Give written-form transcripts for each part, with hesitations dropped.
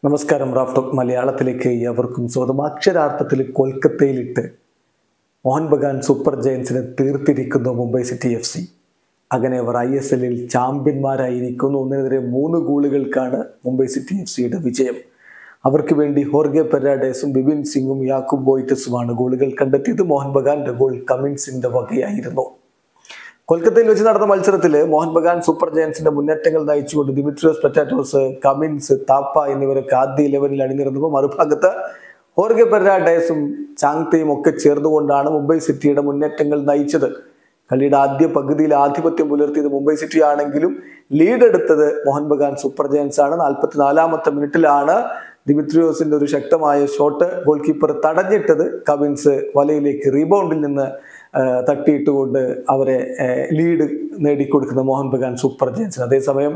നമസ്കാരം. റാഫ്റ്റോക്ക് മലയാളത്തിലേക്ക് അവർക്കും സ്വന്തം. അക്ഷരാർത്ഥത്തിൽ കൊൽക്കത്തയിലിട്ട് മോഹൻ ബഗാൻ സൂപ്പർ ജയൻസിനെ തീർത്തിരിക്കുന്നു മുംബൈ സിറ്റി FC. അങ്ങനെ അവർ ISL ചാമ്പ്യന്മാരായിരിക്കുന്നു. 1-3 ഗോളുകൾക്കാണ് മുംബൈ സിറ്റി FCയുടെ വിജയം. അവർക്ക് വേണ്ടി ഹോർഗെ പെരാഡേസും ബിബിൻ സിംഗും യാക്കൂബ് ബോയ്റ്റസുമാണ് ഗോളുകൾ കണ്ടെത്തിയത്. മോഹൻ ബഗാന്റെ ഗോൾ കമിൻസിന്റെ വകയായിരുന്നു. കൊൽക്കത്തയിൽ വെച്ച് നടന്ന മത്സരത്തിൽ മോഹൻ ബഗാൻ സൂപ്പർ ജയൻസിന്റെ മുന്നേറ്റങ്ങൾ നയിച്ചുകൊണ്ട് ദിമിത്രിയോസ് പെറ്റാറ്റോസ്, കമിൻസ്, താപ്പ എന്നിവരൊക്കെ ആദ്യ 11-ൽ അണിനിരന്നപ്പോൾ മറുഭാഗത്ത് ഹോർഗെ പെരാഡേസും ചാങ്തയും ഒക്കെ ചേർന്നുകൊണ്ടാണ് മുംബൈ സിറ്റിയുടെ മുന്നേറ്റങ്ങൾ നയിച്ചത്. കളിയുടെ ആദ്യ പകുതിയിൽ ആധിപത്യം പുലർത്തിയത് മുംബൈ സിറ്റി ആണെങ്കിലും ലീഡ് എടുത്തത് മോഹൻ ബഗാൻ സൂപ്പർ ജയൻസ് ആണ്. 44-ാമത്തെ മിനിറ്റിലാണ് ദിമിത്രിയോസിന്റെ ഒരു ശക്തമായ ഷോട്ട് ഗോൾ കീപ്പർ തടഞ്ഞിട്ടത്. കമിൻസ് വലയിലേക്ക് റീബൗണ്ടിൽ നിന്ന് തട്ടിയിട്ടുകൊണ്ട് അവരെ ലീഡ് നേടിക്കൊടുക്കുന്ന മോഹൻ ബഗാൻ സൂപ്പർ ജയൻസിന്. അതേസമയം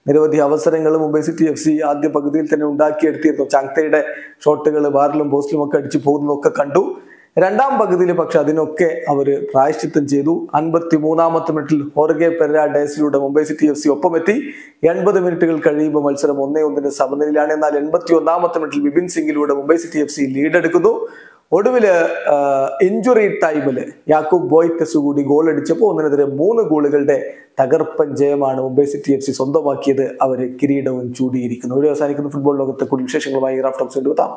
നിരവധി അവസരങ്ങൾ മുംബൈ സിറ്റി FC ആദ്യ പകുതിയിൽ തന്നെ ഉണ്ടാക്കിയെടുത്തിരുന്നു. ചാങ്തയുടെ ഷോട്ടുകൾ ബാറിലും പോസ്റ്റിലും ഒക്കെ അടിച്ചു പോകുന്നതൊക്കെ കണ്ടു. രണ്ടാം പകുതിയിൽ പക്ഷെ അതിനൊക്കെ അവർ പ്രായശ്ചിത്തം ചെയ്തു. 53-ാമത്തെ മിനിറ്റിൽ ഹോർഗെ പെരാഡേസിലൂടെ മുംബൈ സിറ്റി FC ഒപ്പമെത്തി. 80 മിനിറ്റുകൾ കഴിയുമ്പോൾ മത്സരം 1-1 സമനിലയിലാണ്. എന്നാൽ 81-ാമത്തെ മിനിറ്റിൽ ബിബിൻ സിംഗിലൂടെ മുംബൈ സിറ്റി FC ലീഡ് എടുക്കുന്നു. ഒടുവില് ഇഞ്ചുറി ടൈമിൽ യാക്കൂബ് ബോയ്റ്റസ് കൂടി ഗോൾ അടിച്ചപ്പോൾ 1-3 ഗോളുകളുടെ തകർപ്പൻ ജയമാണ് മുംബൈ സിറ്റി FC സ്വന്തമാക്കിയത്. അവർ കിരീടവും ചൂടിയിരിക്കുന്നു. ഇവിടെ അവസാനിക്കുന്ന ഫുട്ബോൾ ലോകത്തെ കൂടുതൽ വിശേഷങ്ങളുമായി റാഫ്റ്റോക്സ് കൊണ്ടുവെത്താം.